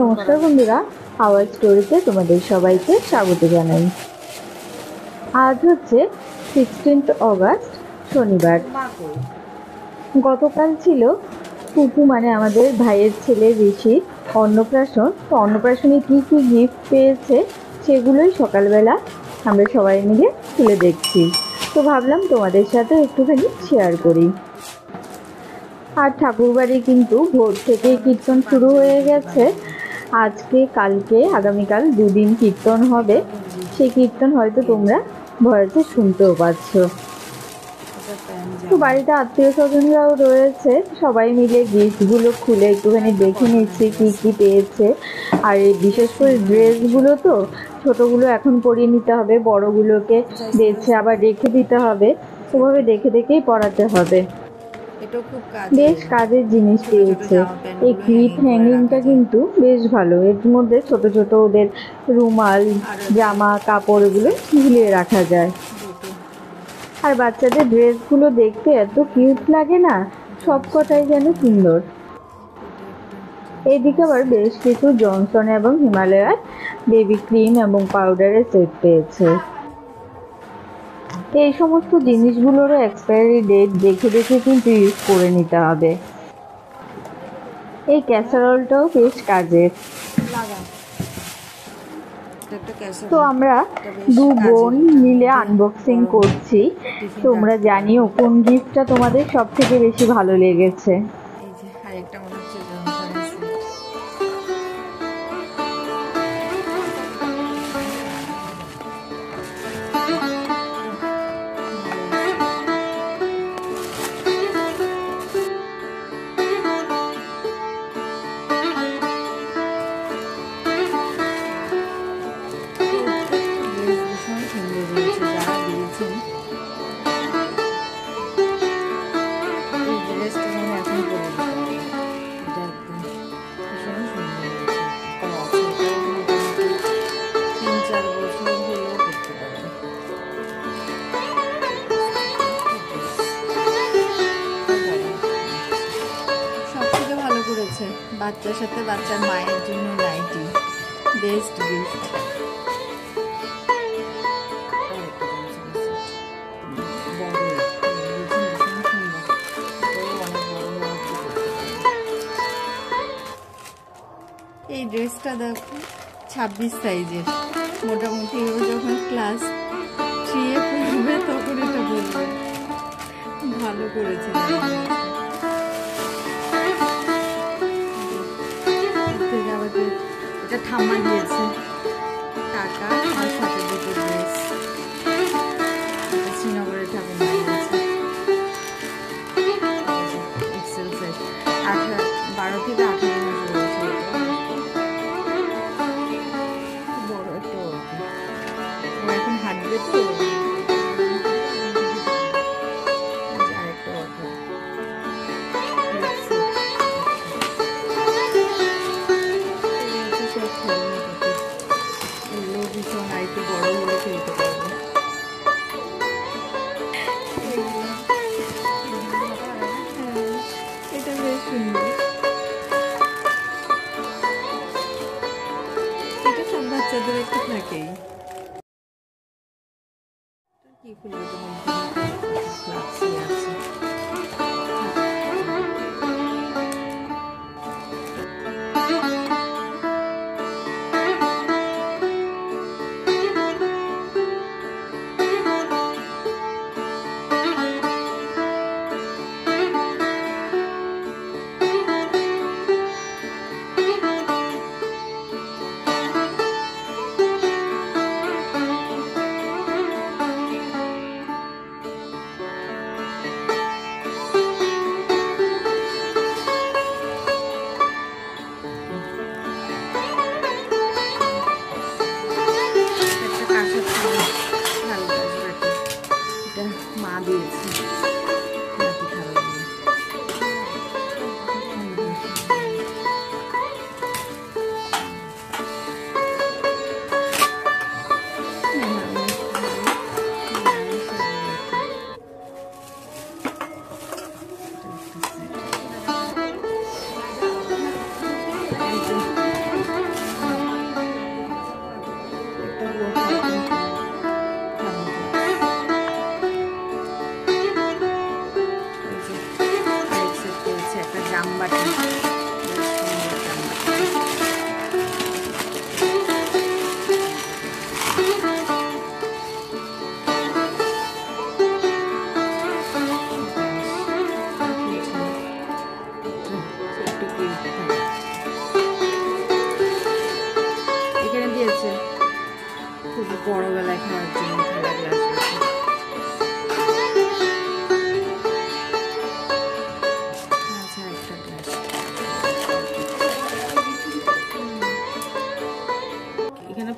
নমস্কার বন্ধুরা, আওয়ার স্টোরিতে তোমাদের সবাইকে স্বাগত জানাই। আজ হচ্ছে 16 অগাস্ট, শনিবার। গতকাল ছিল পুপু মানে আমাদের ভাইয়ের ছেলে ঋষির অন্নপ্রাশন। তো অন্নপ্রাশনে কী কী গিফট পেয়েছে সেগুলোই সকালবেলা আমরা সবাই মিলে খুলে দেখছি। তো ভাবলাম তোমাদের সাথে একটুখানি শেয়ার করি। আর ঠাকুরবাড়ি কিন্তু ভোর থেকেই কীর্তন শুরু হয়ে গেছে। আজকে, কালকে, আগামীকাল দুদিন কীর্তন হবে। সেই কীর্তন হয়তো তোমরা ভয়েসে শুনতেও পাচ্ছ। তো বাড়িতে আত্মীয় স্বজনরাও রয়েছে, সবাই মিলে গিফটগুলো খুলে একটুখানি দেখে নিচ্ছি কী কী পেয়েছে। আর এই বিশেষ করে ড্রেসগুলো তো ছোটোগুলো এখন পরিয়ে নিতে হবে, বড়গুলোকে বেছে আবার রেখে দিতে হবে। ওভাবে দেখে দেখেই পরাতে হবে। বেশ কাজের জিনিস পেয়েছে। এই ক্লিপ হ্যাঙ্গিংটা কিন্তু বেশ ভালো। এর মধ্যে ছোট ছোট ওদের রুমাল, জামা কাপড় এগুলো ঝুলিয়ে রাখা যায়। আর বাচ্চাদের ড্রেসগুলো দেখতে এত কিউট লাগে না, সব কটাই যেন সুন্দর। এইদিকে আবার বেশ কিছু জনসন এবং হিমালয়ার বেবি ক্রিম এবং পাউডারের সেট পেয়েছে। এই সমস্ত জিনিসগুলোরও এক্সপায়ারি ডেট দেখে দেখে কিন্তু ইউজ করে নিতে হবে। এই ক্যাসারোলটাও বেশ কাজের। তো আমরা দু বোন মিলে আনবক্সিং করছি। তোমরা জানিও কোন গিফটটা তোমাদের সব থেকে বেশি ভালো লেগেছে। বাচ্চার সাথে বাচ্চার মায়ের জন্য নাইটি বেস্ট গিফট। এই ড্রেসটা দেখো 26 সাইজের। মোটামুটি ও যখন ক্লাস 3 এ পড়বে তখন এটা বলবে। ভালো করেছে। এটা ঠাম্মা দিয়েছে টাকা আর সাথে দুটো ড্রেস। শ্রীনগরের ঠাকুমা দিয়েছে এক্সেল সাইজ। 12 থেকে 18 মাস বয়স। বড় একটা ও এখন হাঁটবে তো। আরেকটা অটো একটু বড় হলে খেলতে পারবো। এটা বেশ সুন্দর। এটা সব বাচ্চাদের একটু থাকেই। কি খুলবে তোমার আছে। জন্য থালা গ্লাস রাখা। আচ্ছা, একটা গ্লাস এখানে।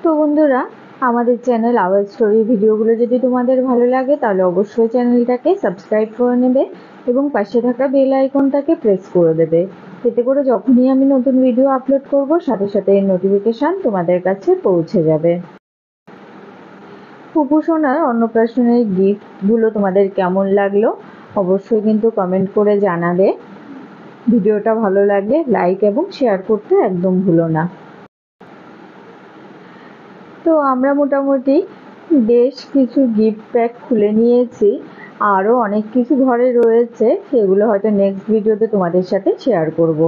তো বন্ধুরা, আমাদের চ্যানেল আওয়াজ স্টোরি ভিডিওগুলো যদি তোমাদের ভালো লাগে তাহলে অবশ্যই চ্যানেলটাকে সাবস্ক্রাইব করে নেবে এবং পাশে থাকা বেল আইকনটাকে প্রেস করে দেবে। এতে করে যখনই আমি নতুন ভিডিও আপলোড করব সাথে সাথে এর নোটিফিকেশান তোমাদের কাছে পৌঁছে যাবে। ফুপু সোনার অন্নপ্রাশনের গিফটগুলো তোমাদের কেমন লাগলো অবশ্যই কিন্তু কমেন্ট করে জানাবে। ভিডিওটা ভালো লাগলে লাইক এবং শেয়ার করতে একদম ভুলো না। তো আমরা মোটামুটি বেশ কিছু গিফট প্যাক খুলে নিয়েছি, আরও অনেক কিছু ঘরে রয়েছে, সেগুলো হয়তো নেক্সট ভিডিওতে তোমাদের সাথে শেয়ার করব।